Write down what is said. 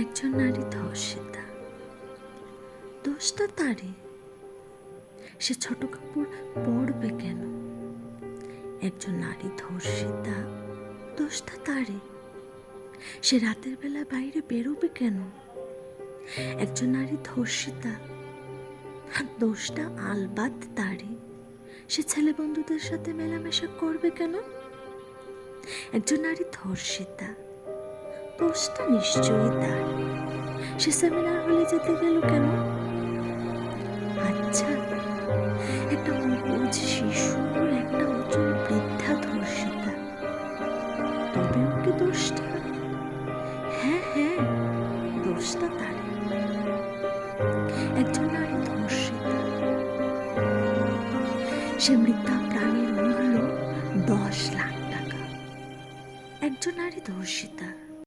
একজন নারী ধর্ষিতা, দোষটা তারই। সে ছোট কাপড় পরবে কেন? একজন নারী ধর্ষিতা, দোষটা তারই। সে রাতের বেলা বাইরে বেরোবে কেন? একজন নারী ধর্ষিতা, দোষটা আলবাত তারই। সে ছেলে বন্ধুদের সাথে মেলামেশা করবে কেন? একজন নারী ধর্ষিতা, দোষটা নিশ্চয়ই তার। সে সেমিনার হলে যেতে গেল কেন? আচ্ছা, একটা অবুঝ শিশু, একটা অচল বৃদ্ধা ধর্ষিতা, তবেও কি দোষটা? হ্যাঁ হ্যাঁ, দোষটা তার। একজন নারী ধর্ষিতা, সে মৃত্যা প্রাণীর মূল্য 10 লাখ টাকা। একজন নারী ধর্ষিতা,